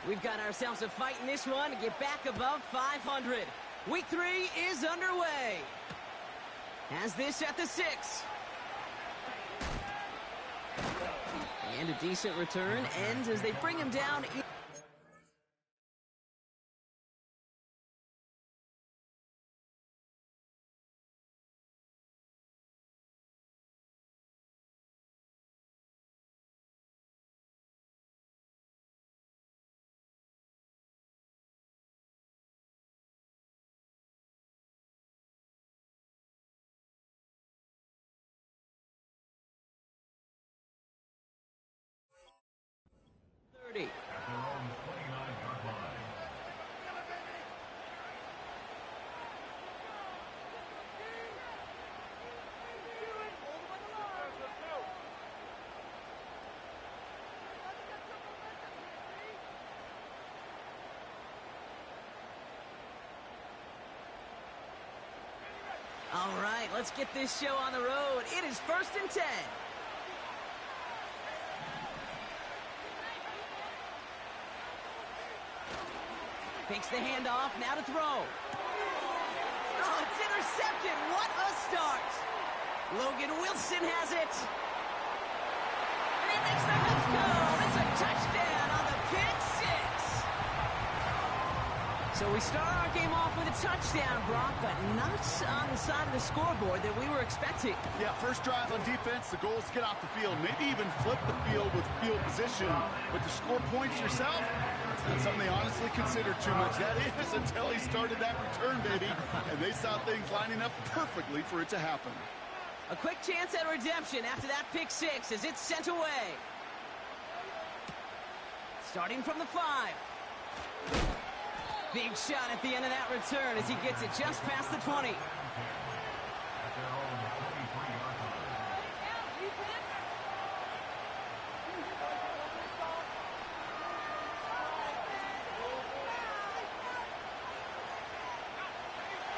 We've got ourselves a fight in this one to get back above 500. Week 3 is underway. Has this at the 6. And a decent return ends as they bring him down. All right, let's get this show on the road. It is 1st and 10. Takes the handoff, now to throw. Oh, it's intercepted. What a start. Logan Wilson has it. And he makes the touchdown. It's a touchdown on the pick 6. So we start our game off with a touchdown, Brock, but not on the side of the scoreboard that we were expecting. Yeah, first drive on defense, the goal is to get off the field, maybe even flip the field with field position. But to score points yourself, it's not something they honestly consider too much. That is until he started that return, baby. And they saw things lining up perfectly for it to happen. A quick chance at redemption after that pick 6 as it's sent away. Starting from the 5. Big shot at the end of that return as he gets it just past the 20.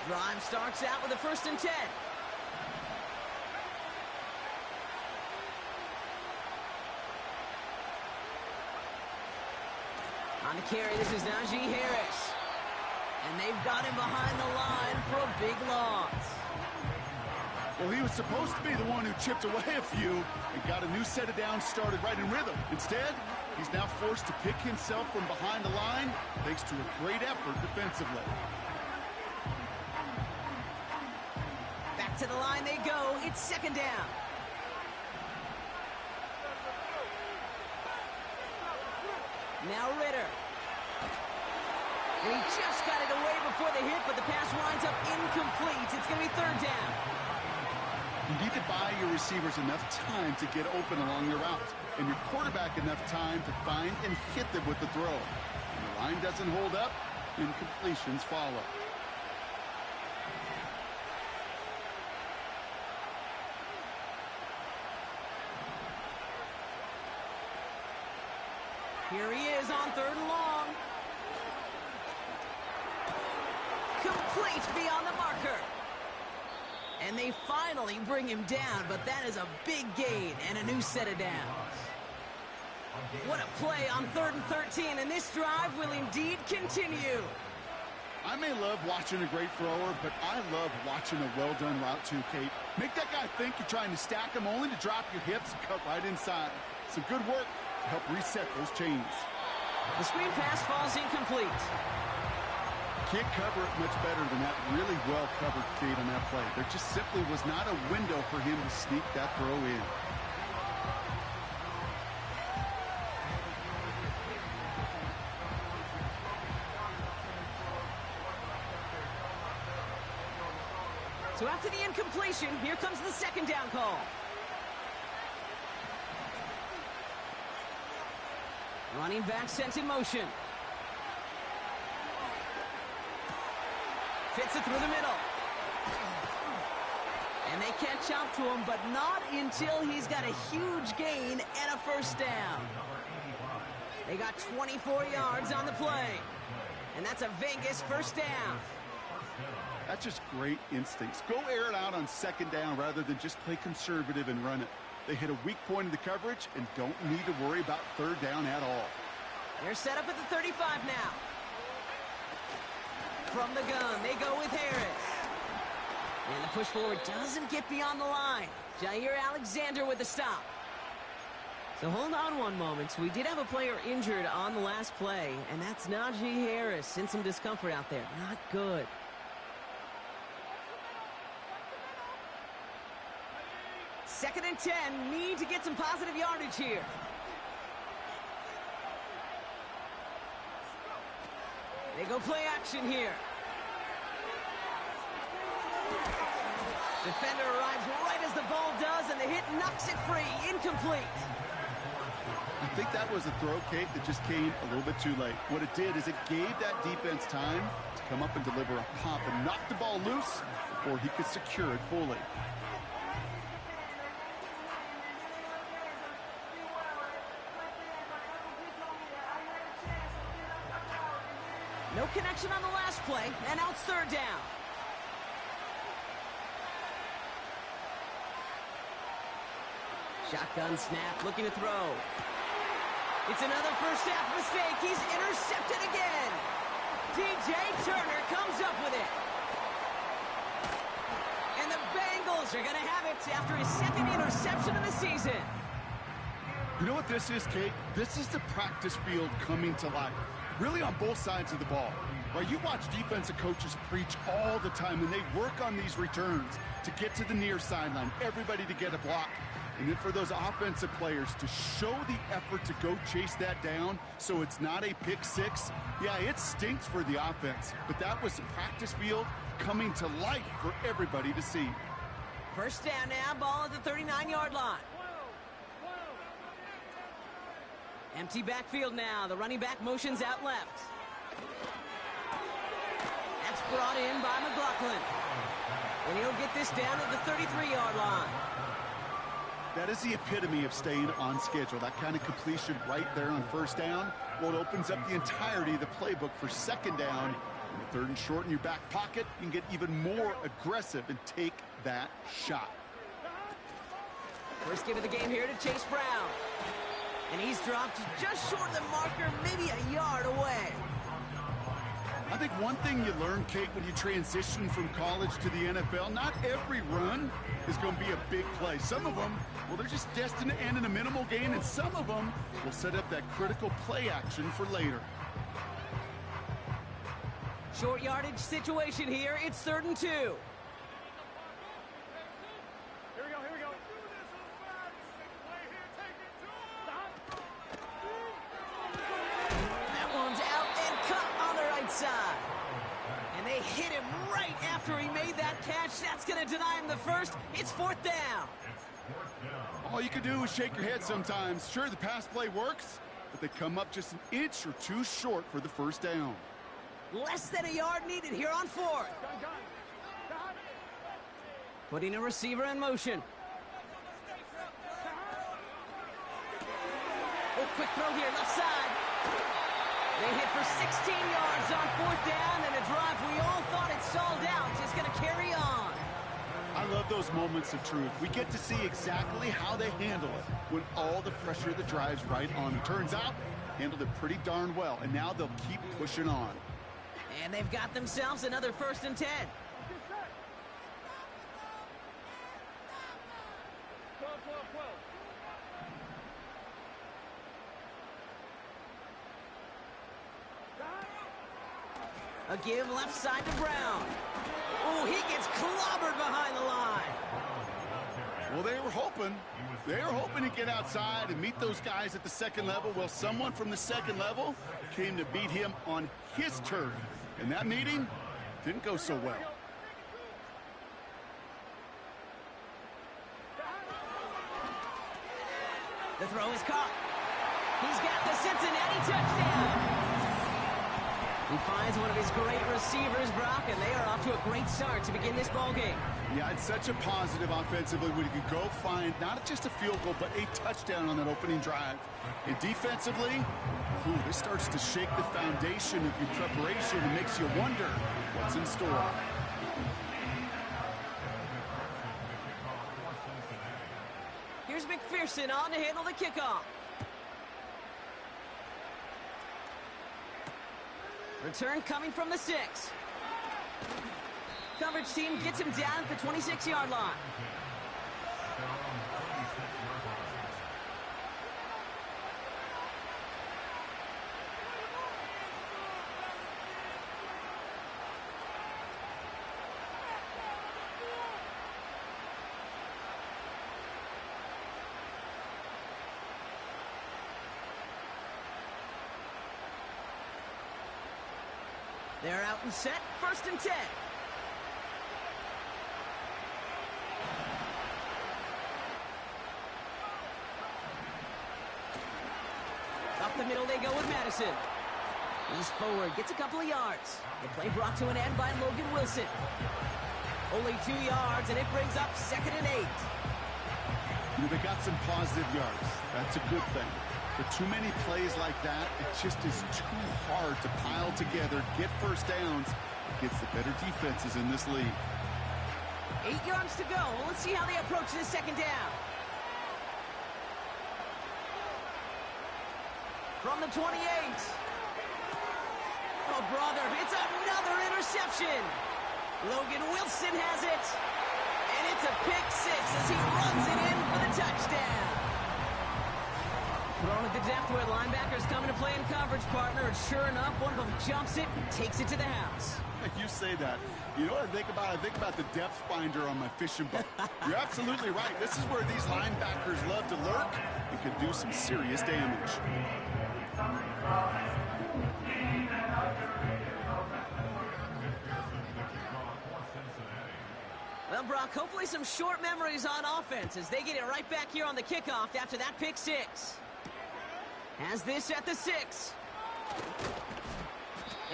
Drive starts out with a 1st and 10. On the carry, this is Najee Harris. And they've got him behind the line for a big loss. Well, he was supposed to be the one who chipped away a few and got a new set of downs started right in rhythm. Instead, he's now forced to pick himself from behind the line thanks to a great effort defensively. Back to the line they go. It's 2nd down. Now Ritter. And he just got it away before the hit, but the pass winds up incomplete. It's going to be 3rd down. You need to buy your receivers enough time to get open along your route, and your quarterback enough time to find and hit them with the throw. When the line doesn't hold up, incompletions follow. Here he is on 3rd and long. Complete beyond the marker. And they finally bring him down, but that is a big gain and a new set of downs. What a play on 3rd and 13, and this drive will indeed continue. I may love watching a great thrower, but I love watching a well-done route too, Kate. Make that guy think you're trying to stack him only to drop your hips and cut right inside. Some good work to help reset those chains. The screen pass falls incomplete. Can't cover it much better than that really well-covered Kate on that play. There just simply was not a window for him to sneak that throw in. So after the incompletion, here comes the 2nd down call. Running back sent in motion. Fits it through the middle. And they catch up to him, but not until he's got a huge gain and a 1st down. They got 24 yards on the play. And that's a Vegas 1st down. That's just great instincts. Go air it out on 2nd down rather than just play conservative and run it. They hit a weak point in the coverage and don't need to worry about 3rd down at all. They're set up at the 35 now. From the gun, they go with Harris. And the push forward doesn't get beyond the line. Jair Alexander with the stop. So hold on one moment. We did have a player injured on the last play, and that's Najee Harris. In some discomfort out there. Not good. Second and 10. Need to get some positive yardage here. They go play action here. Defender arrives right as the ball does, and the hit knocks it free. Incomplete. I think that was a throw, Kate, that just came a little bit too late. What it did is it gave that defense time to come up and deliver a pop and knock the ball loose before he could secure it fully. No connection on the last play, and now it's third down. Shotgun snap, looking to throw. It's another first half mistake. He's intercepted again. DJ Turner comes up with it. And the Bengals are going to have it after his second interception of the season. You know what this is, Kate? This is the practice field coming to life. Really on both sides of the ball. Right, you watch defensive coaches preach all the time, and they work on these returns to get to the near sideline, everybody to get a block. And then for those offensive players to show the effort to go chase that down so it's not a pick six. Yeah, it stinks for the offense, but that was the practice field coming to life for everybody to see. First down now, ball at the 39-yard line. Empty backfield now. The running back motions out left. That's brought in by McLaughlin. And he'll get this down at the 33-yard line. That is the epitome of staying on schedule. That kind of completion right there on first down. Well, it opens up the entirety of the playbook for second down. In the third and short in your back pocket, you can get even more aggressive and take that shot. First give of the game here to Chase Brown. And he's dropped just short of the marker, maybe a yard away. I think one thing you learn, Kate, when you transition from college to the NFL, not every run is going to be a big play. Some of them, well, they're just destined to end in a minimal gain, and some of them will set up that critical play action for later. Short yardage situation here. It's 3rd and 2. Here we go. That one's out and cut on the right side. And they hit him right after he made that catch. That's going to deny him the first. It's 4th down. All you can do is shake your head sometimes. Sure, the pass play works, but they come up just an inch or two short for the first down. Less than a yard needed here on 4th. Putting a receiver in motion. Oh, quick throw here, left side. They hit for 16 yards on 4th down, and a drive we all thought it stalled out is going to carry on. I love those moments of truth. We get to see exactly how they handle it when all the pressure of the drive's right on. It turns out, handled it pretty darn well, and now they'll keep pushing on. And they've got themselves another 1st and 10. A give left side to Brown. Oh, he gets clobbered behind the line. Well, they were hoping to get outside and meet those guys at the second level. Well, someone from the second level came to beat him on his turf. And that meeting didn't go so well. The throw is caught. He's got the Cincinnati touchdown. He finds one of his great receivers, Brock, and they are off to a great start to begin this ball game. Yeah, it's such a positive offensively when you could go find not just a field goal, but a touchdown on that opening drive. And defensively, this starts to shake the foundation of your preparation and makes you wonder what's in store. Here's McPherson on to handle the kickoff. Return coming from the 6. Coverage team gets him down at the 26-yard line. They're out and set, 1st and 10. Up the middle they go with Madison. He's forward, gets a couple of yards. The play brought to an end by Logan Wilson. Only 2 yards, and it brings up 2nd and 8. They got some positive yards. That's a good thing. But too many plays like that, it just is too hard to pile together, get first downs against the better defenses in this league. 8 yards to go. Let's see how they approach this 2nd down. From the 28. Oh, brother, it's another interception. Logan Wilson has it. And it's a pick 6 as he runs it in for the touchdown. Thrown at the depth where linebackers coming to play in coverage, partner, and sure enough, one of them jumps it and takes it to the house. You say that. You know what I think about? I think about the depth finder on my fishing boat. You're absolutely right. This is where these linebackers love to lurk and can do some serious damage. Well, Brock, hopefully some short memories on offense as they get it right back here on the kickoff after that pick 6. Has this at the 6.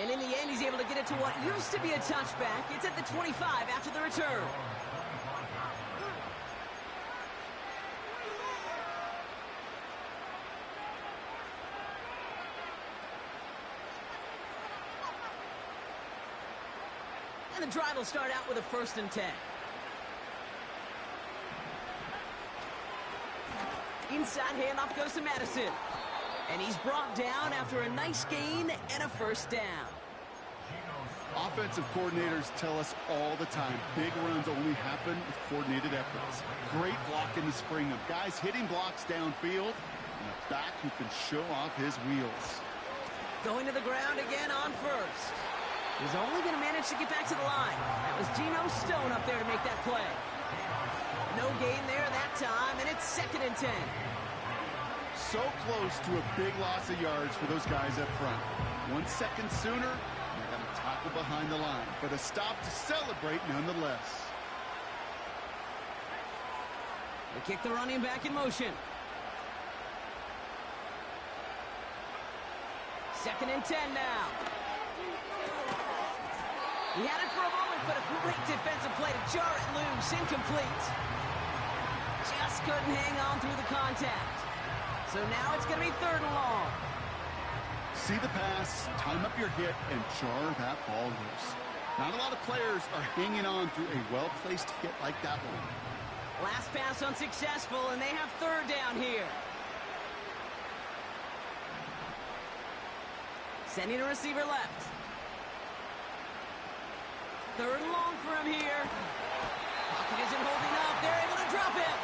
And in the end, he's able to get it to what used to be a touchback. It's at the 25 after the return. And the drive will start out with a 1st and 10. Inside handoff goes to Madison. And he's brought down after a nice gain and a 1st down. Offensive coordinators tell us all the time, big runs only happen with coordinated efforts. Great blocking to spring them. Guys hitting blocks downfield, and a back who can show off his wheels. Going to the ground again on 1st. He's only going to manage to get back to the line. That was Geno Stone up there to make that play. No gain there that time, and it's 2nd and 10. So close to a big loss of yards for those guys up front. 1 second sooner, they're going to tackle behind the line. But a stop to celebrate nonetheless. They kick the running back in motion. 2nd and 10 now. He had it for a moment, but a great defensive play to jar it loose. Incomplete. Just couldn't hang on through the contact. So now it's going to be 3rd and long. See the pass, time up your hit, and jar that ball loose. Not a lot of players are hanging on through a well-placed hit like that one. Last pass unsuccessful, and they have 3rd down here. Sending a receiver left. 3rd and long for him here. Pocket isn't holding up. They're able to drop it.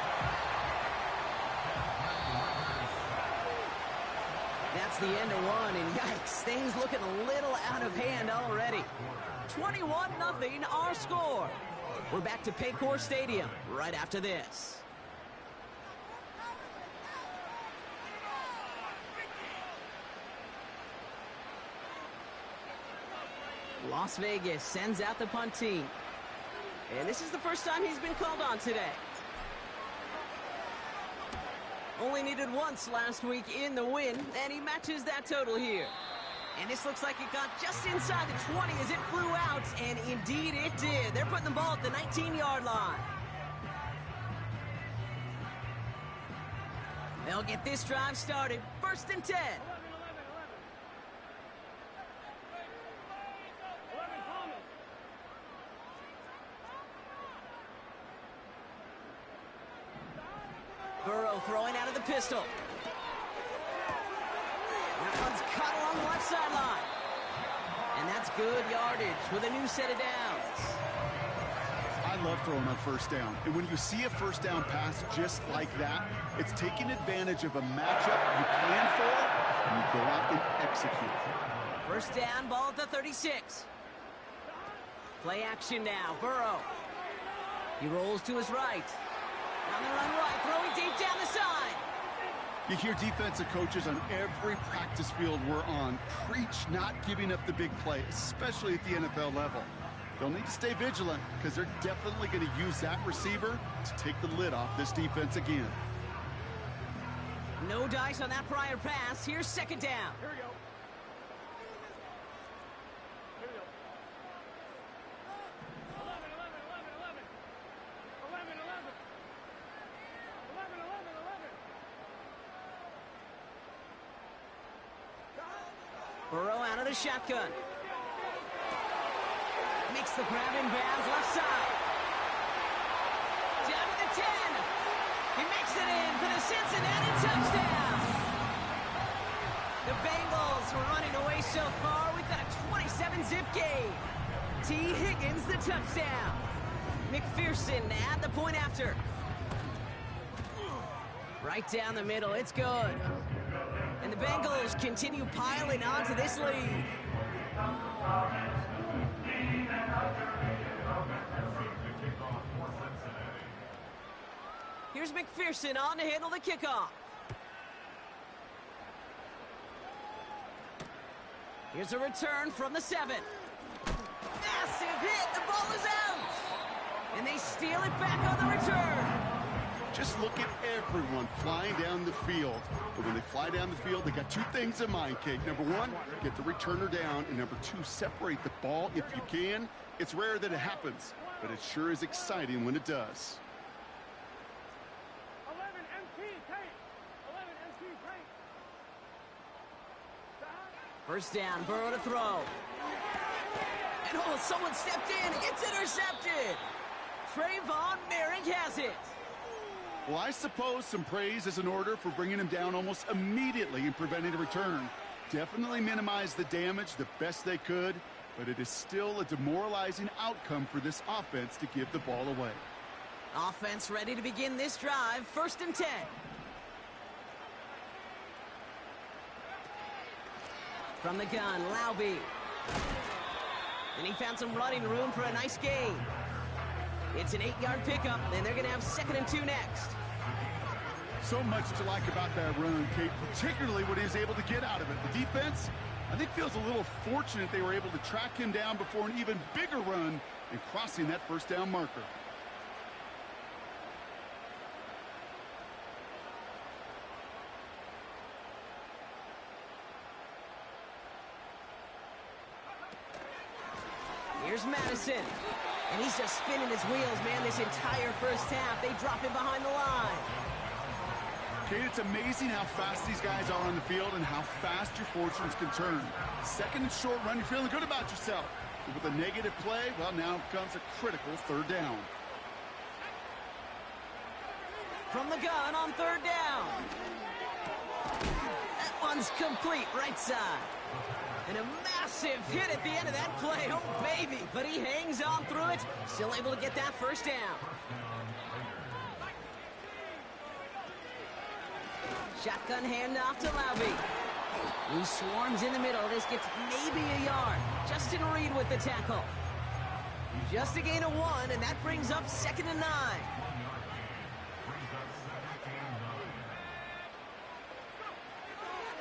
That's the end of one, and yikes, things looking a little out of hand already. 21-0 our score. We're back to Paycor Stadium right after this. Las Vegas sends out the punt team. And this is the first time he's been called on today. Only needed once last week in the win, and he matches that total here. And this looks like it got just inside the 20 as it flew out, and indeed it did. They're putting the ball at the 19-yard line. They'll get this drive started. 1st and 10. Burrow throwing out of the pistol. That one's caught along the left sideline. And that's good yardage with a new set of downs. I love throwing on first down. And when you see a first down pass just like that, it's taking advantage of a matchup you plan for, and you go out and execute. First down, ball at the 36. Play action now, Burrow. He rolls to his right. On the run right, throwing deep down the side. You hear defensive coaches on every practice field we're on preach not giving up the big play, especially at the NFL level. They'll need to stay vigilant because they're definitely going to use that receiver to take the lid off this defense again. No dice on that prior pass. Here's second down. Here we go. Here we go. 11, 11, 11, 11. 11, 11. 11, 11, 11. Burrow out of the shotgun. Makes the grab in bounds left side. Down to the 10. He makes it in for the Cincinnati touchdown. The Bengals were running away so far. We've got a 27-zip game. T. Higgins the touchdown. McPherson at the point after. Right down the middle. It's good. And the Bengals continue piling on to this lead. Here's McPherson on to handle the kickoff. Here's a return from the 7. Massive hit. The ball is out. And they steal it back on the return. Just look at everyone flying down the field. But when they fly down the field, they got two things in mind, Kate. Number one, get the returner down. And number two, separate the ball if you can. It's rare that it happens, but it sure is exciting when it does. 11 MT Kate. 11 MT Kate. First down, Burrow to throw. And oh, someone stepped in. It's intercepted. Trayvon Merrick has it. Well, I suppose some praise is in order for bringing him down almost immediately and preventing a return. Definitely minimized the damage the best they could, but it is still a demoralizing outcome for this offense to give the ball away. Offense ready to begin this drive. First and 10. From the gun, Laube. And he found some running room for a nice gain. It's an 8-yard pickup, and they're going to have 2nd and 2 next. So much to like about that run, Kate, particularly what he was able to get out of it. The defense, I think, feels a little fortunate they were able to track him down before an even bigger run and crossing that first down marker. Here's Madison. And he's just spinning his wheels, man, this entire first half. They drop him behind the line. Kate, it's amazing how fast these guys are on the field and how fast your fortunes can turn. Second and short run, you're feeling good about yourself. But with a negative play, well, now comes a critical third down. From the gun on third down. That one's complete, right side. And a massive hit at the end of that play. Oh, baby. But he hangs on through it. Still able to get that first down. Shotgun handoff to Laube. He swarms in the middle. This gets maybe a yard. Justin Reed with the tackle. Just a gain of 1, and that brings up 2nd and 9.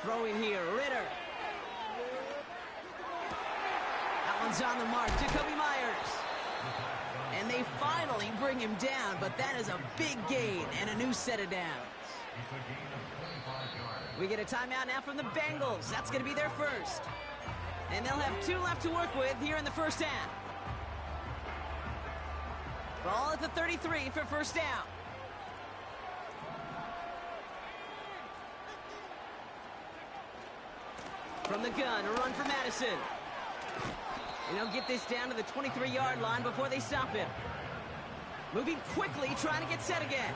Throwing here, Ritter. One's on the mark, Jacoby Myers. And they finally bring him down, but that is a big gain and a new set of downs. We get a timeout now from the Bengals. That's going to be their first. And they'll have 2 left to work with here in the first half. Ball at the 33 for first down. From the gun, a run for Madison. And he'll get this down to the 23-yard line before they stop him. Moving quickly, trying to get set again.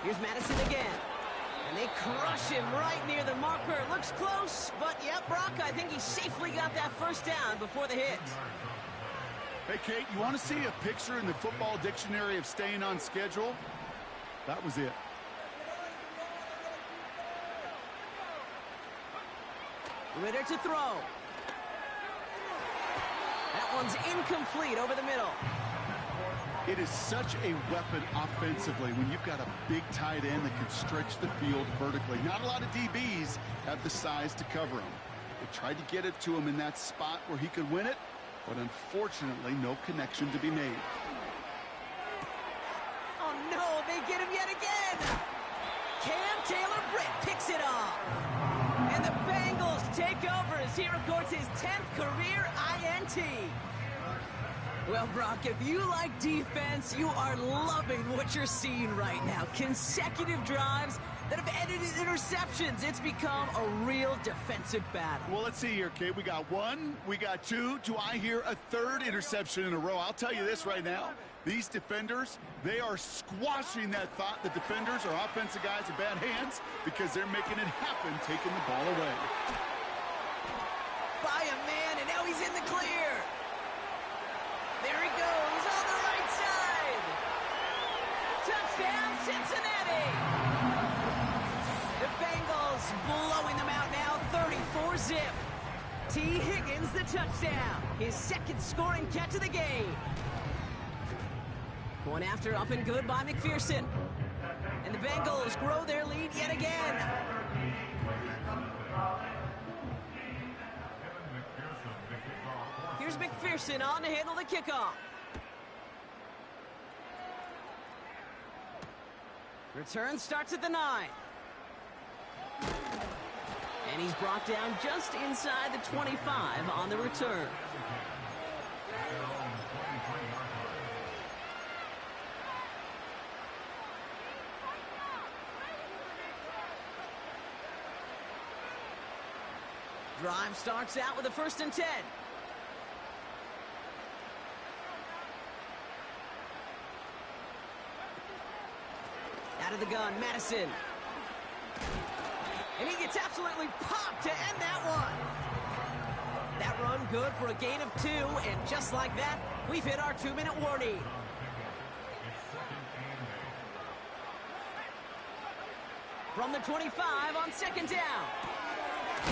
Here's Madison again. And they crush him right near the marker. Looks close, but yep, Brock, I think he safely got that first down before the hit. Hey, Kate, you want to see a picture in the football dictionary of staying on schedule? That was it. Ritter to throw. That one's incomplete over the middle. It is such a weapon offensively when you've got a big tight end that can stretch the field vertically. Not a lot of DBs have the size to cover him. They tried to get it to him in that spot where he could win it, but unfortunately, no connection to be made. Oh, no, they get him yet again. Cam Taylor-Britt picks it off. And the Bengals take over as he records his 10th career INT. Well, Brock, if you like defense, you are loving what you're seeing right now. Consecutive drives that have ended in interceptions. It's become a real defensive battle. Well, let's see here, Kate. We got one, we got two. Do I hear a third interception in a row? I'll tell you this right now. These defenders, they are squashing that thought the defenders are offensive guys in bad hands because they're making it happen, taking the ball away. By a man, and now he's in the clear. There he goes on the right side. Touchdown, Cincinnati. The Bengals blowing them out now, 34-zip. T. Higgins the touchdown. His second scoring catch of the game. Going after up and good by McPherson. And the Bengals grow their lead yet again. Here's McPherson on to handle the kickoff. Return starts at the 9. And he's brought down just inside the 25 on the return. Drive starts out with a 1st and 10. Out of the gun, Madison. And he gets absolutely popped to end that one. That run good for a gain of 2, and just like that, we've hit our 2-minute warning. From the 25 on 2nd down.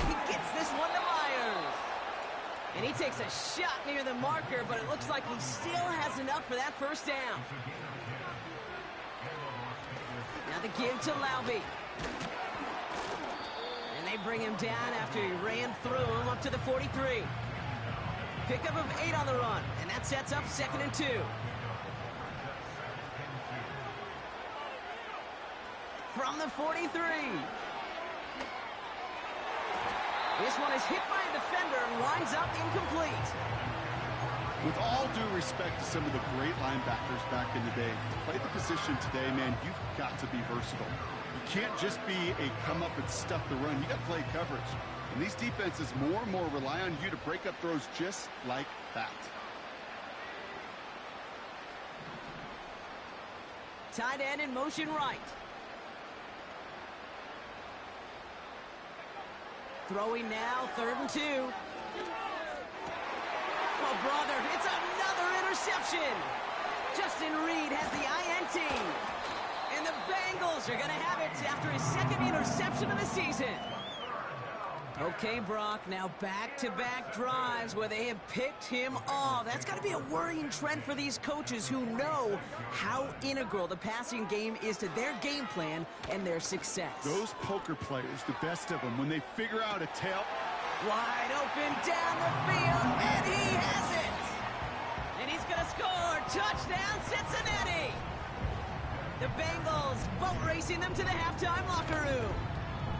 He gets this one to Myers. And he takes a shot near the marker, but it looks like he still has enough for that 1st down. Now the give to Laube. And they bring him down after he ran through him up to the 43. Pickup of 8 on the run, and that sets up 2nd and 2. From the 43. This one is hit by a defender and winds up incomplete. With all due respect to some of the great linebackers back in the day, to play the position today, man, you've got to be versatile. You can't just be a come up and stuff the run. You got to play coverage. And these defenses more and more rely on you to break up throws just like that. Tight end in motion right. Throwing now, 3rd and 2. Oh, brother, it's another interception. Justin Reed has the INT. And the Bengals are going to have it after his 2nd interception of the season. Okay, Brock, now back-to-back drives where they have picked him off. That's got to be a worrying trend for these coaches who know how integral the passing game is to their game plan and their success. Those poker players, the best of them, when they figure out a tail. Wide open down the field, and he has it! And he's going to score! Touchdown, Cincinnati! The Bengals boat racing them to the halftime locker room.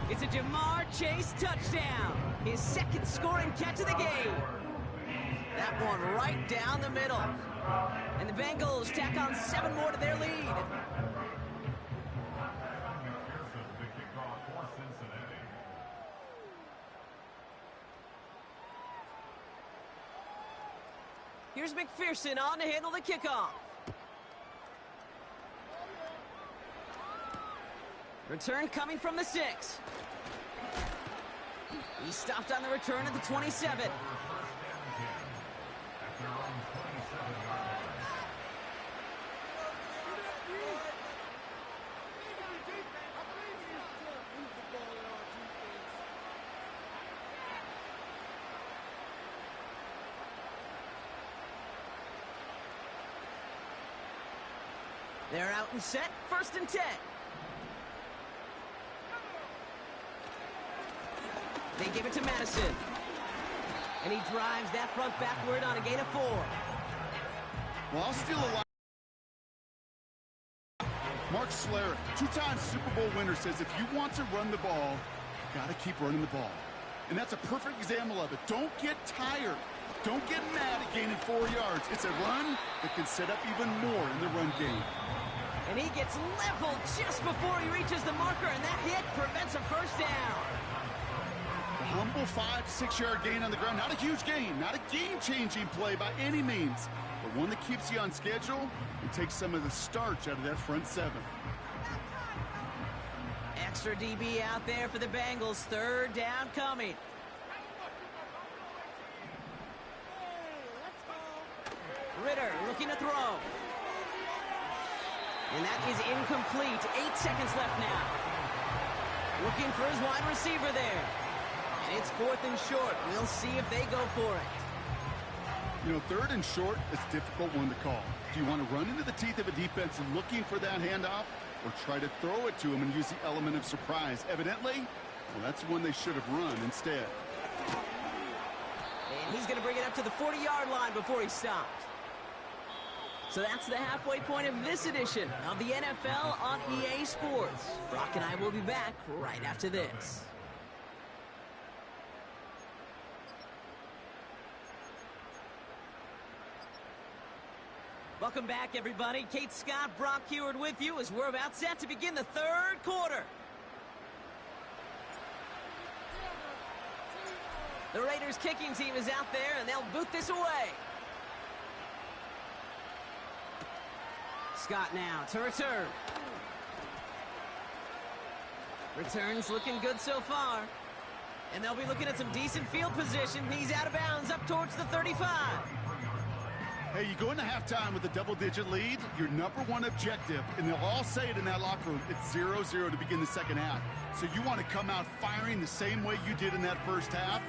It's a Jamar Chase touchdown. His 2nd scoring catch of the game. That one right down the middle. And the Bengals tack on 7 more to their lead. Here's McPherson on to handle the kickoff. Return coming from the 6. He stopped on the return at the 27. They're out and set, 1st and 10. They give it to Madison. And he drives that front backward on a gain of 4. Well, I'll steal a lot. Mark Schlereth, 2-time Super Bowl winner, says if you want to run the ball, you got to keep running the ball. And that's a perfect example of it. Don't get tired. Don't get mad at gaining 4 yards. It's a run that can set up even more in the run game. And he gets leveled just before he reaches the marker, and that hit prevents a first down. A humble 5 to 6 yard gain on the ground. Not a huge gain, not a game-changing play by any means, but one that keeps you on schedule and takes some of the starch out of that front 7. Extra DB out there for the Bengals. 3rd down coming. Ritter looking to throw. And that is incomplete. 8 seconds left now. Looking for his wide receiver there. And it's 4th and short. We'll see if they go for it. You know, 3rd and short is a difficult one to call. Do you want to run into the teeth of a defense and looking for that handoff, or try to throw it to him and use the element of surprise? Evidently, well, that's one they should have run instead. And he's going to bring it up to the 40-yard line before he stops. So that's the halfway point of this edition of the NFL on EA Sports. Brock and I will be back right after this. Welcome back, everybody. Kate Scott, Brock Heward with you as we're about set to begin the 3rd quarter. The Raiders kicking team is out there, and they'll boot this away. Scott now to return. Returns looking good so far. And they'll be looking at some decent field position. He's out of bounds up towards the 35. Hey, you go into halftime with a double-digit lead, your #1 objective, and they'll all say it in that locker room, it's 0-0 to begin the 2nd half. So you want to come out firing the same way you did in that 1st half.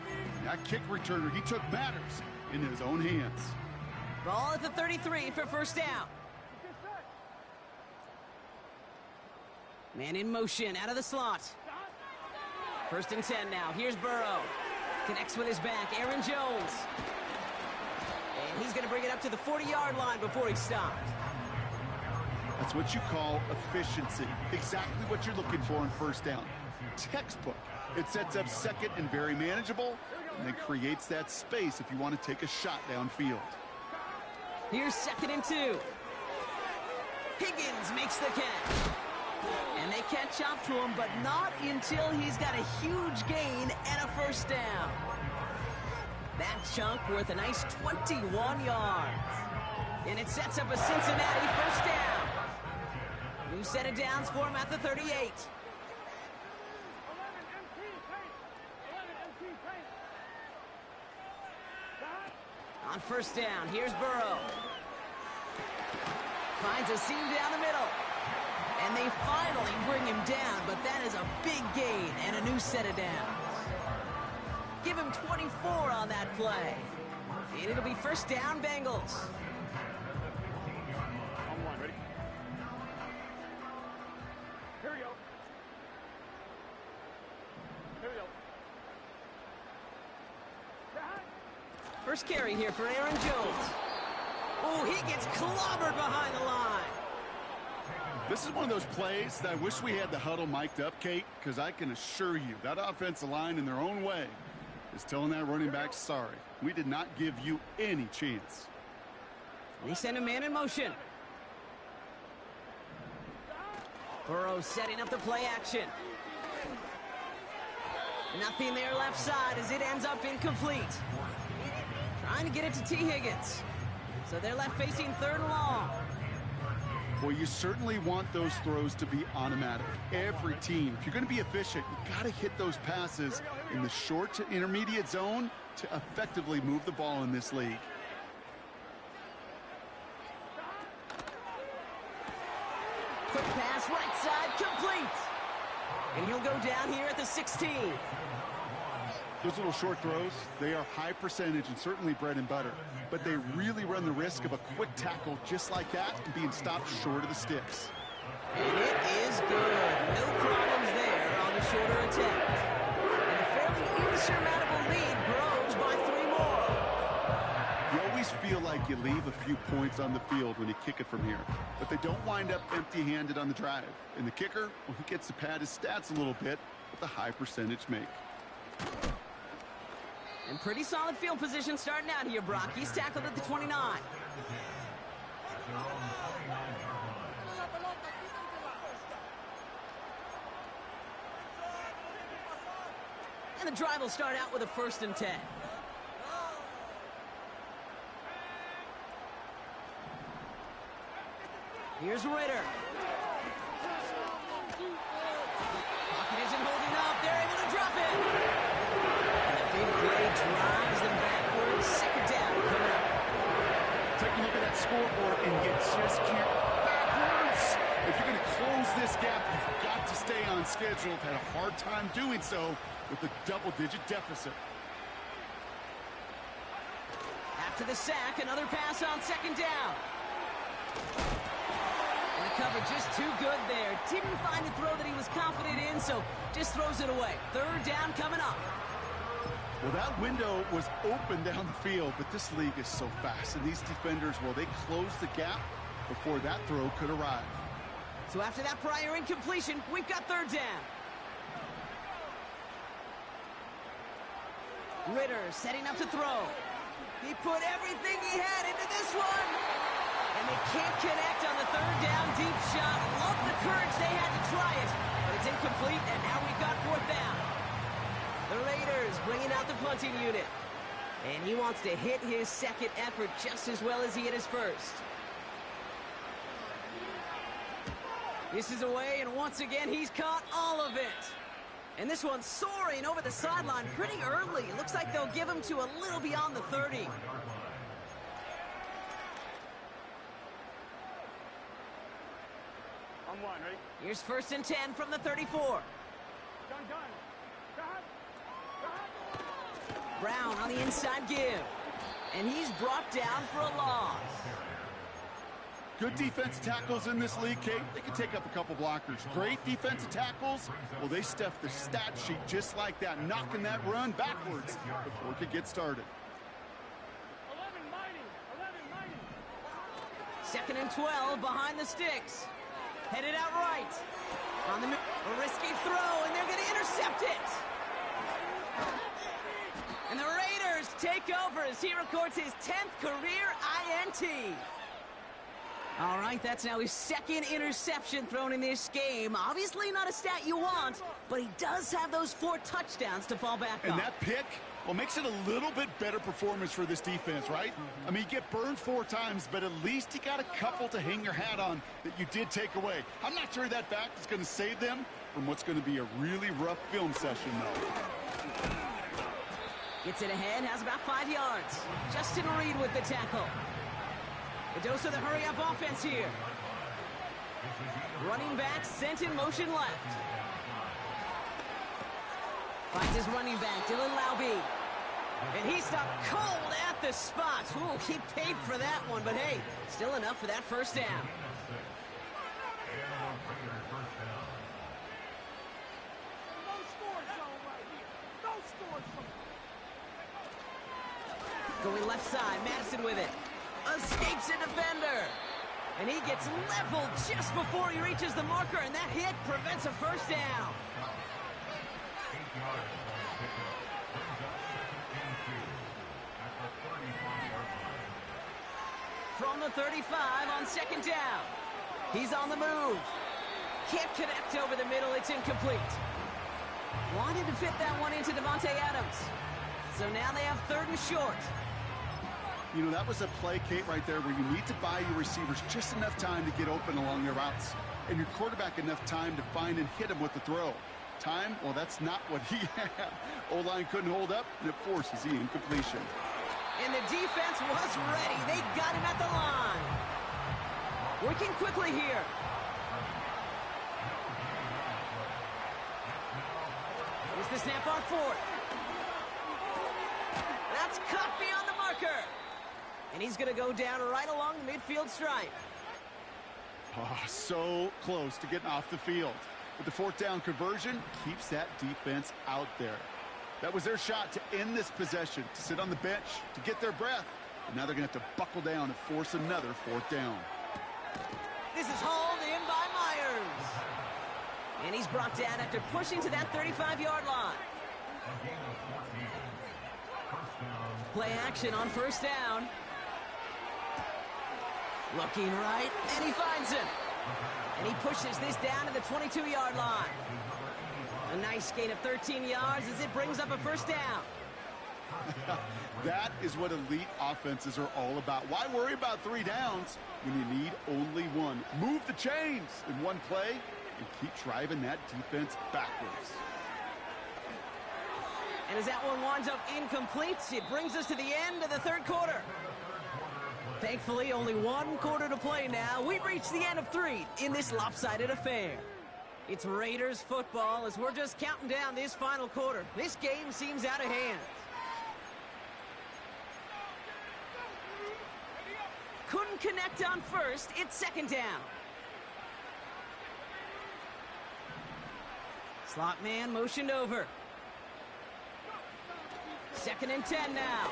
That kick returner, he took matters into his own hands. Ball at the 33 for 1st down. Man in motion out of the slot. 1st and 10 now. Here's Burrow. Connects with his back. Aaron Jones. And he's going to bring it up to the 40-yard line before he stops. That's what you call efficiency. Exactly what you're looking for on 1st down. Textbook. It sets up 2nd and very manageable, and it creates that space if you want to take a shot downfield. Here's 2nd and 2. Higgins makes the catch. And they catch up to him, but not until he's got a huge gain and a 1st down. That chunk worth a nice 21 yards. And it sets up a Cincinnati 1st down. New set of downs for him at the 38. On 1st down, here's Burrow. Finds a seam down the middle. And they finally bring him down, but that is a big gain and a new set of downs. Give him 24 on that play. And it'll be 1st down, Bengals. On 1, ready? Here we go. Here we go. First carry here for Aaron Jones. Oh, he gets clobbered behind the line. This is one of those plays that I wish we had the huddle mic'd up, Kate, because I can assure you that offensive line in their own way is telling that running back, sorry, we did not give you any chance. They send a man in motion. Burrow setting up the play action. Nothing there left side as it ends up incomplete. Trying to get it to T. Higgins. So they're left facing 3rd and long. Well, you certainly want those throws to be automatic. Every team, if you're going to be efficient, you got to hit those passes in the short to intermediate zone to effectively move the ball in this league. Quick pass, right side, complete. And he'll go down here at the 16. Those little short throws, they are high percentage and certainly bread and butter. But they really run the risk of a quick tackle just like that and being stopped short of the sticks. And it is good. No problems there on the shorter attempt. And a fairly insurmountable lead grows by 3 more. You always feel like you leave a few points on the field when you kick it from here. But they don't wind up empty-handed on the drive. And the kicker, well, he gets to pad his stats a little bit with a high percentage make. And pretty solid field position starting out here, Brock. He's tackled at the 29. And the drive will start out with a 1st and 10. Here's Ritter. Pocket isn't holding up. They're able to drop it. And a big play drives them backwards. 2nd down coming up. Take a look at that scoreboard, and you just can't backwards. If you're going to close this gap, you've got to stay on schedule. Had a hard time doing so with a double-digit deficit. After the sack, another pass on 2nd down. And the cover just too good there. Didn't find a throw that he was confident in, so just throws it away. 3rd down coming up. Well, that window was open down the field, but this league is so fast. And these defenders, well, they closed the gap before that throw could arrive. So after that prior incompletion, we've got 3rd down. Ritter setting up to throw. He put everything he had into this one. And they can't connect on the 3rd down deep shot. Love the courage they had to try it. But it's incomplete, and now we've got 4th down. The Raiders bringing out the punting unit. And he wants to hit his 2nd effort just as well as he hit his 1st. This is away, and once again, he's caught all of it. And this one's soaring over the sideline pretty early. It looks like they'll give him to a little beyond the 30. On 1, ready? Here's 1st and 10 from the 34. Done. Brown on the inside give. And he's brought down for a loss. Good defensive tackles in this league, Kate. They can take up a couple blockers. Great defensive tackles. Well, they stuffed the stat sheet just like that, knocking that run backwards before it could get started. 11 mighty. 2nd and 12 behind the sticks. Headed out right. On the a risky throw, and they're going to intercept it. And the Raiders take over as he records his 10th career INT. All right, that's now his 2nd interception thrown in this game. Obviously not a stat you want, but he does have those 4 touchdowns to fall back on. And that pick, well, makes it a little bit better performance for this defense, right? I mean, you get burned 4 times, but at least you got a couple to hang your hat on that you did take away. I'm not sure that fact is going to save them from what's going to be a really rough film session, though. Gets it ahead, has about 5 yards. Justin Reed with the tackle. The dose of the hurry-up offense here. Running back sent in motion left. Finds his running back, Dylan Laube. And he stopped cold at the spot. Ooh, he paid for that one, but hey, still enough for that 1st down. No score zone right here. No score zone. Going left side, Madison with it. Escapes a defender. And he gets leveled just before he reaches the marker, and that hit prevents a 1st down. From the 35 on 2nd down. He's on the move. Can't connect over the middle, it's incomplete. Wanted to fit that one into Devontae Adams. So now they have 3rd and short. You know, that was a play, Kate, right there where you need to buy your receivers just enough time to get open along their routes, and your quarterback enough time to find and hit him with the throw. Time, well, that's not what he had. O-line couldn't hold up, and it forces the incompletion. And the defense was ready. They got him at the line. Working quickly here. Here's the snap on fourth. That's cut beyond the marker. And he's going to go down right along the midfield stripe. Oh, so close to getting off the field. But the fourth down conversion keeps that defense out there. That was their shot to end this possession, to sit on the bench, to get their breath. And now they're going to have to buckle down and force another fourth down. This is hauled in by Myers. And he's brought down after pushing to that 35-yard line. Play action on first down. Looking right, and he finds him. And he pushes this down to the 22-yard line. A nice gain of 13 yards as it brings up a first down. That is what elite offenses are all about. Why worry about 3 downs when you need only one? Move the chains in one play and keep driving that defense backwards. And as that one winds up incomplete, it brings us to the end of the third quarter. Thankfully, only one quarter to play now. We've reached the end of 3 in this lopsided affair. It's Raiders football as we're just counting down this final quarter. This game seems out of hand. Couldn't connect on first. It's second down. Slot man motioned over. Second and 10 now.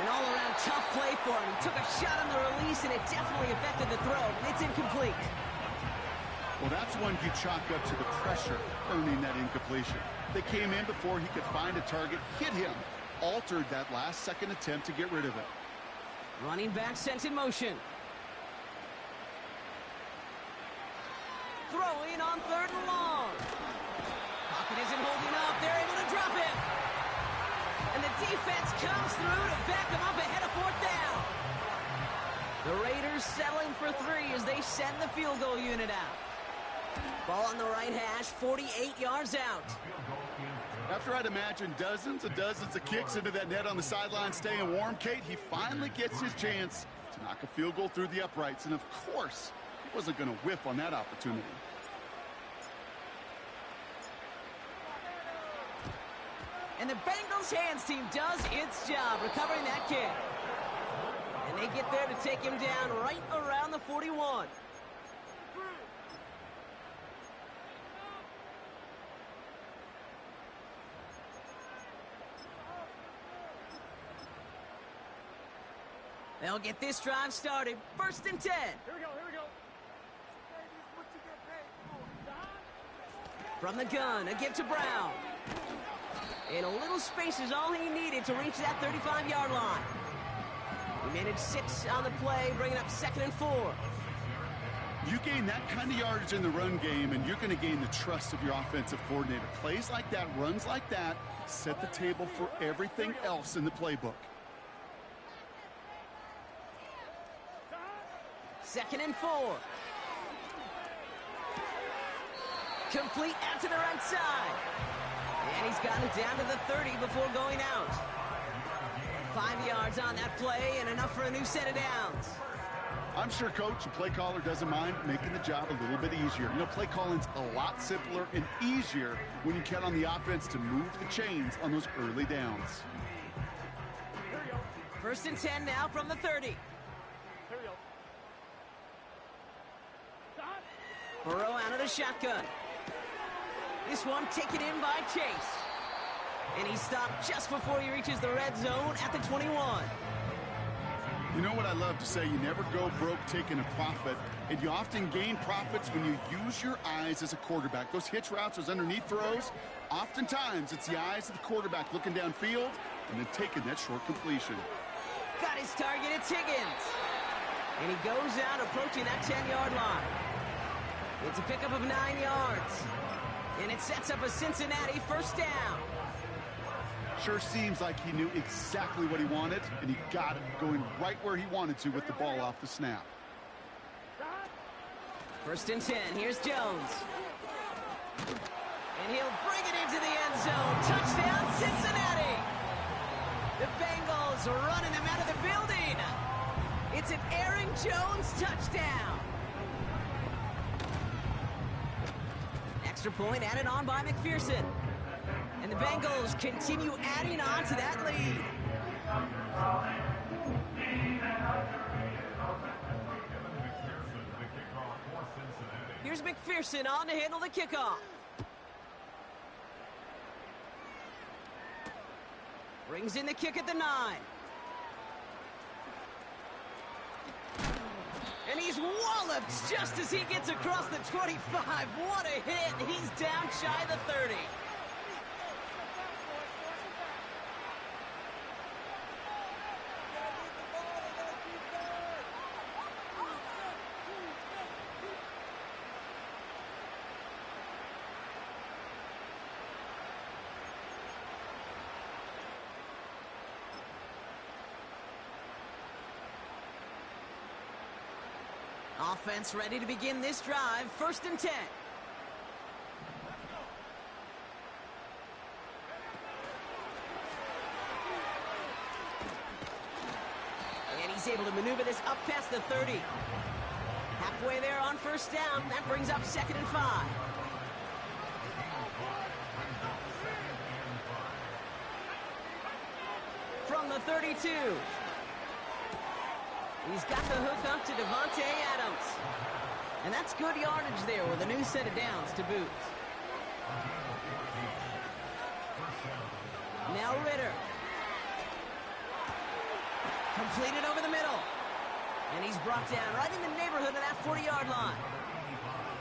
An all-around tough play for him. He took a shot on the release, and it definitely affected the throw. It's incomplete. Well, that's one you chalk up to the pressure earning that incompletion. They came in before he could find a target, hit him, altered that last-second attempt to get rid of it. Running back sent in motion. Throwing on third and long. Pocket isn't holding up. They're able to drop it. And the defense comes through to back them up ahead of fourth down. The Raiders settling for 3 as they send the field goal unit out. Ball on the right hash, 48 yards out. After I'd imagine dozens and dozens of kicks into that net on the sideline staying warm, Kate, he finally gets his chance to knock a field goal through the uprights. And of course, he wasn't going to whiff on that opportunity. And the Bengals hands team does its job recovering that kick. And they get there to take him down right around the 41. They'll get this drive started. First and 10. Here we go, here we go. Hey, this is what you get paid for. From the gun, a give to Brown. And a little space is all he needed to reach that 35-yard line. He managed 6 on the play, bringing up second and 4. You gain that kind of yardage in the run game, and you're going to gain the trust of your offensive coordinator. Plays like that, runs like that, set the table for everything else in the playbook. Second and 4. Complete out to the right side. And he's got it down to the 30 before going out. 5 yards on that play and enough for a new set of downs. I'm sure coach and play caller doesn't mind making the job a little bit easier. You know, play calling's a lot simpler and easier when you count on the offense to move the chains on those early downs. First and 10 now from the 30. Here we go. Burrow out of the shotgun. This one taken in by Chase. And he stopped just before he reaches the red zone at the 21. You know what I love to say? You never go broke taking a profit, and you often gain profits when you use your eyes as a quarterback. Those hitch routes, those underneath throws, oftentimes it's the eyes of the quarterback looking downfield and then taking that short completion. Got his target, it's Higgins. And he goes out approaching that 10-yard line. It's a pickup of 9 yards. And it sets up a Cincinnati first down. Sure seems like he knew exactly what he wanted, and he got it, going right where he wanted to with the ball off the snap. 1st and 10. Here's Jones. And he'll bring it into the end zone. Touchdown, Cincinnati! The Bengals are running them out of the building. It's an Aaron Jones touchdown. Extra point added on by McPherson. And the Bengals continue adding on to that lead. Here's McPherson on to handle the kickoff. Brings in the kick at the 9. And he's walloped just as he gets across the 25. What a hit. He's down shy of the 30. Offense ready to begin this drive. 1st and 10. And he's able to maneuver this up past the 30. Halfway there on 1st down. That brings up 2nd and 5. From the 32. He's got the hook up to Devontae Adams. And that's good yardage there with a new set of downs to boot. Now Ritter. Completed over the middle. And he's brought down right in the neighborhood of that 40-yard line.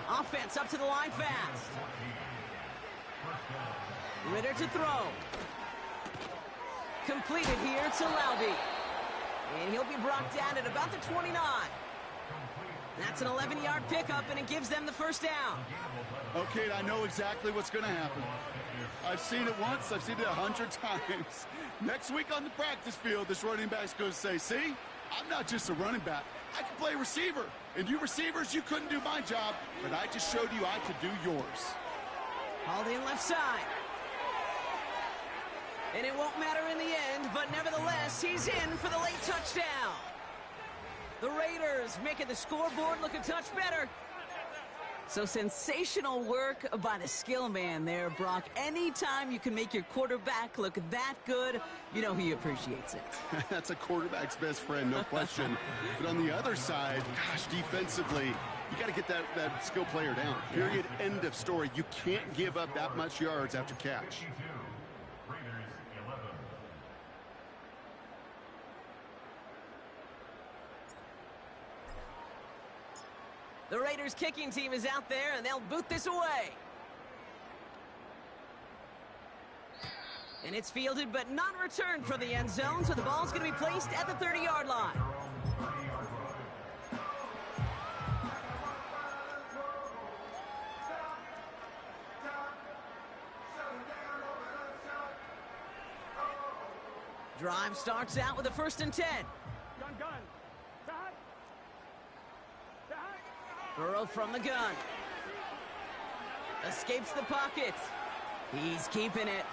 Offense up to the line fast. Ritter to throw. Completed here to Laube. And he'll be brought down at about the 29. That's an 11-yard pickup, and it gives them the 1st down. Okay, I know exactly what's going to happen. I've seen it once. I've seen it 100 times. Next week on the practice field, this running back's going to say, see, I'm not just a running back. I can play receiver. And you receivers, you couldn't do my job, but I just showed you I could do yours. Hauled in left side. And it won't matter in the end, but nevertheless, he's in for the late touchdown. The Raiders making the scoreboard look a touch better. So sensational work by the skill man there, Brock. Anytime you can make your quarterback look that good, you know he appreciates it. That's a quarterback's best friend, no question. But on the other side, gosh, defensively, you got to get that skill player down. Period, end of story. You can't give up that much yards after catch. The Raiders kicking team is out there, and they'll boot this away. And it's fielded but not returned for the end zone, so the ball's going to be placed at the 30-yard line. Drive starts out with a 1st and 10. Gun. Burrow from the gun. Escapes the pocket. He's keeping it.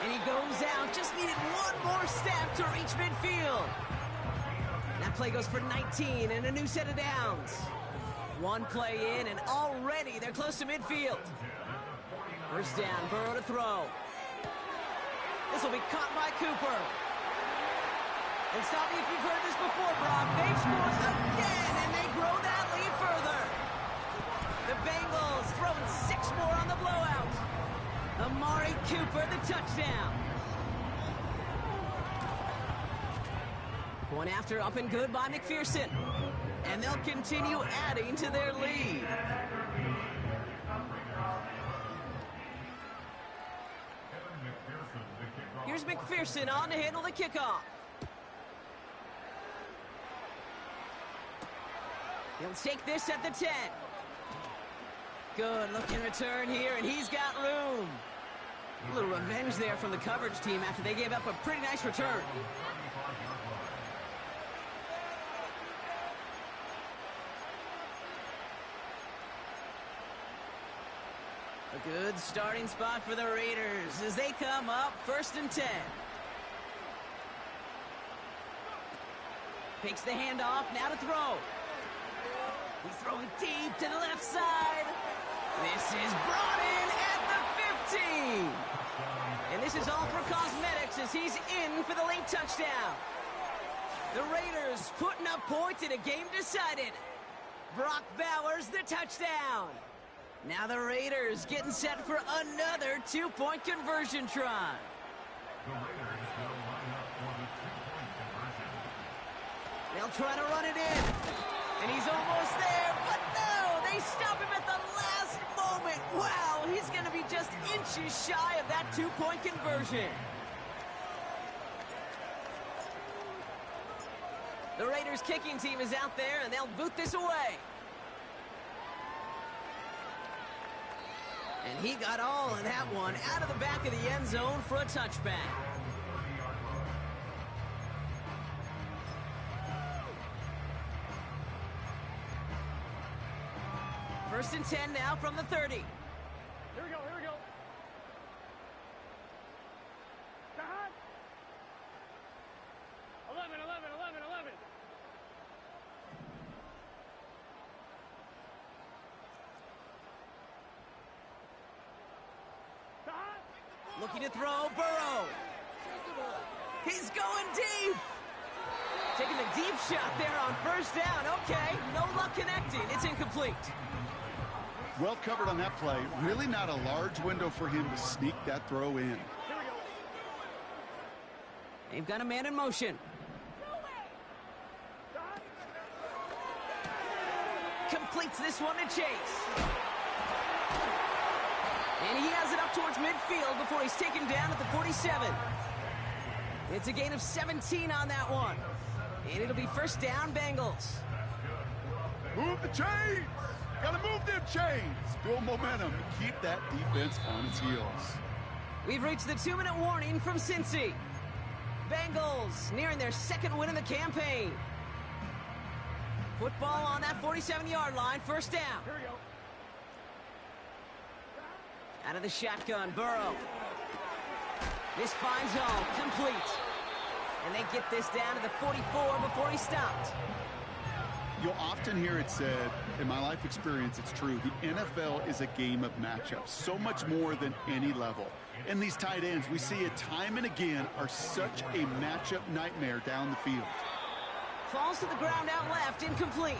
And he goes out. Just needed one more step to reach midfield. That play goes for 19 and a new set of downs. One play in and already they're close to midfield. 1st down, Burrow to throw. This will be caught by Cooper. And stop me if you've heard this before, Brock. They've scored again, and they grow that lead further. The Bengals throwing 6 more on the blowout. Amari Cooper, the touchdown. One after up and good by McPherson. And they'll continue adding to their lead. Here's McPherson on to handle the kickoff. He'll take this at the 10. Good looking return here, and he's got room. A little revenge there from the coverage team after they gave up a pretty nice return. A good starting spot for the Raiders as they come up 1st and 10. Takes the handoff, now to throw. He's throwing deep to the left side. This is brought in at the 15. And this is all for cosmetics as he's in for the late touchdown. The Raiders putting up points in a game decided. Brock Bowers the touchdown. Now the Raiders getting set for another 2-point conversion try. They'll try to run it in. And he's almost there, but no! They stop him at the last moment. Wow, he's going to be just inches shy of that 2-point conversion. The Raiders kicking team is out there, and they'll boot this away. And he got all of that one out of the back of the end zone for a touchback. First and 10 now from the 30. Here we go, here we go. Shot. 11, 11, 11, 11. Shot. Looking to throw, Burrow. He's going deep. Taking the deep shot there on 1st down. Okay, no luck connecting. It's incomplete. Well covered on that play. Really not a large window for him to sneak that throw in. They've got a man in motion. Completes this one to Chase. And he has it up towards midfield before he's taken down at the 47. It's a gain of 17 on that one. And it'll be 1st down, Bengals. Move the chains! Gotta move them chains! Build momentum and keep that defense on its heels. We've reached the 2-minute warning from Cincy. Bengals nearing their 2nd win of the campaign. Football on that 47-yard line, 1st down. Here we go. Out of the shotgun, Burrow. This finds home, complete. And they get this down to the 44 before he stopped. You'll often hear it said, in my life experience, it's true, the NFL is a game of matchups, so much more than any level. And these tight ends, we see it time and again, are such a matchup nightmare down the field. Falls to the ground out left, incomplete.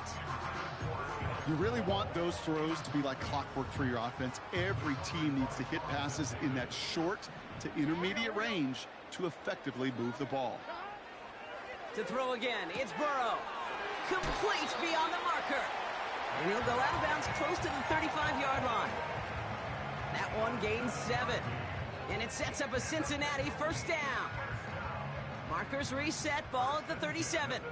You really want those throws to be like clockwork for your offense. Every team needs to hit passes in that short to intermediate range to effectively move the ball. To throw again, it's Burrow. Complete beyond the marker. And he'll go out of bounds close to the 35-yard line. That one gains 7. And it sets up a Cincinnati 1st down. Markers reset, ball at the 37. 11,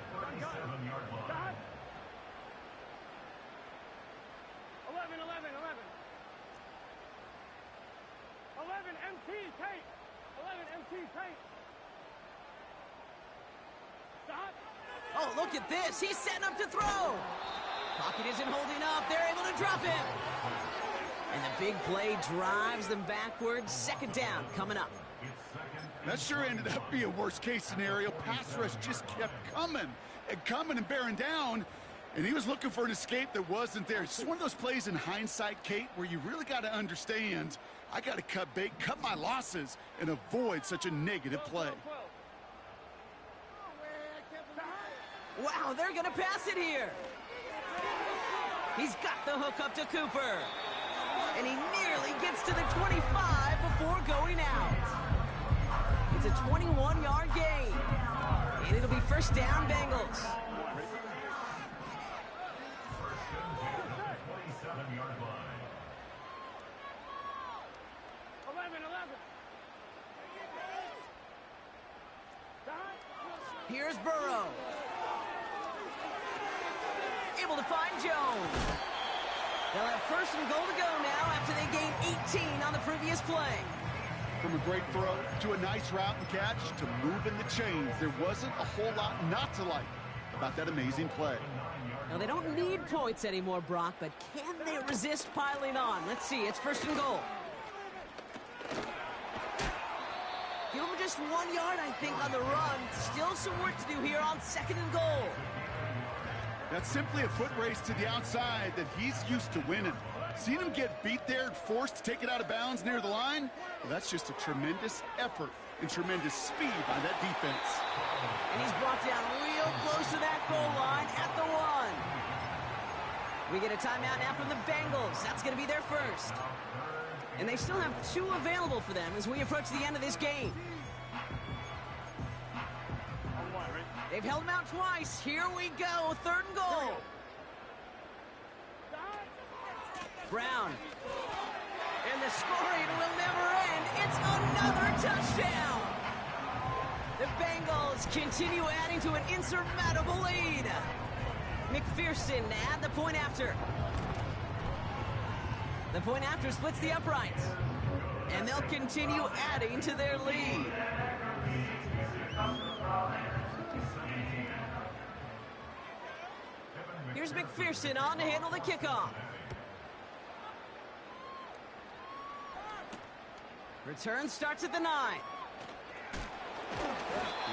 11, 11. 11 MT tape. 11 MT tape. Stop. Oh, look at this. He's setting up to throw. Pocket isn't holding up. They're able to drop him. And the big play drives them backwards. 2nd down coming up. That sure ended up being a worst-case scenario. Pass rush just kept coming and bearing down. And he was looking for an escape that wasn't there. It's just one of those plays in hindsight, Kate, where you really got to understand, I got to cut bait, cut my losses, and avoid such a negative play. Wow, they're going to pass it here. He's got the hook up to Cooper. And he nearly gets to the 25 before going out. It's a 21-yard gain. And it'll be 1st down, Bengals. 11, 11. Here's Burrow. Able to find Jones. They'll have 1st and goal to go now after they gained 18 on the previous play. From a great throw to a nice route and catch to moving the chains, there wasn't a whole lot not to like about that amazing play. Now, they don't need points anymore, Brock, but can they resist piling on? Let's see. It's 1st and goal. Give him just 1 yard, I think, on the run. Still some work to do here on 2nd and goal. That's simply a foot race to the outside that he's used to winning. Seeing him get beat there and forced to take it out of bounds near the line, well, that's just a tremendous effort and tremendous speed by that defense. And he's brought down real close to that goal line at the 1. We get a timeout now from the Bengals. That's going to be their first. And they still have 2 available for them as we approach the end of this game. They've held him out twice. Here we go. 3rd and goal. Brown. And the scoring will never end. It's another touchdown. The Bengals continue adding to an insurmountable lead. McPherson to add the point after. The point after splits the uprights. And they'll continue adding to their lead. Here's McPherson on to handle the kickoff. Return starts at the 9.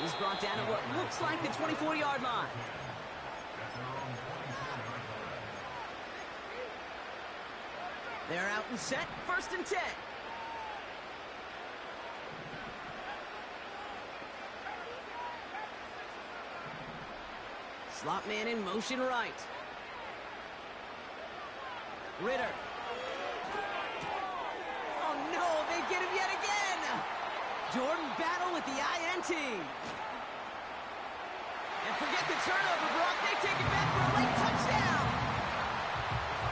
He's brought down at what looks like the 24-yard line. They're out and set. 1st and 10. Slot man in motion right. Ritter. Oh no, they get him yet again. Jordan battle with the INT. And forget the turnover, Brock. They take it back for a late touchdown.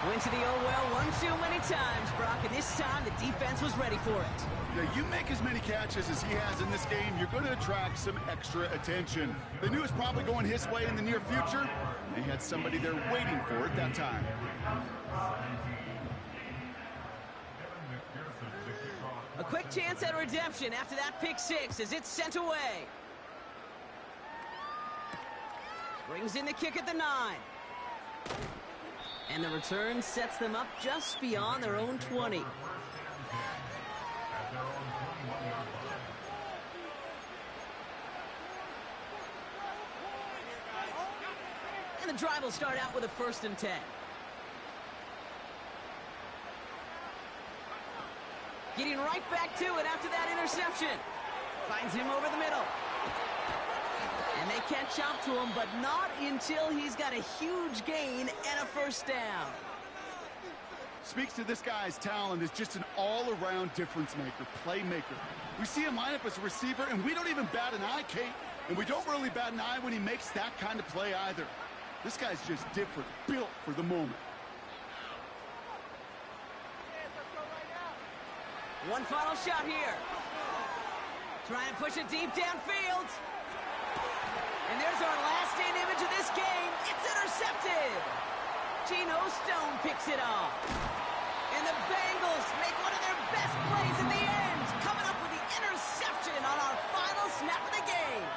Went to the oh well one too many times, Brock, and this time the defense was ready for it. Yeah, you make as many catches as he has in this game, you're going to attract some extra attention. They knew it was probably going his way in the near future. They had somebody there waiting for it that time. A quick chance at redemption after that pick 6 as it's sent away. Brings in the kick at the 9. And the return sets them up just beyond their own 20. And the drive will start out with a 1st and 10. Getting right back to it after that interception. Finds him over the middle. And they catch up to him, but not until he's got a huge gain and a 1st down. Speaks to this guy's talent as just an all-around difference maker, playmaker. We see him line up as a receiver, and we don't even bat an eye, Kate. And we don't really bat an eye when he makes that kind of play either. This guy's just different, built for the moment. One final shot here. Trying to push it deep downfield. And there's our last-stand image of this game. It's intercepted. Geno Stone picks it off. And the Bengals make one of their best plays in the end, coming up with the interception on our final snap of the game.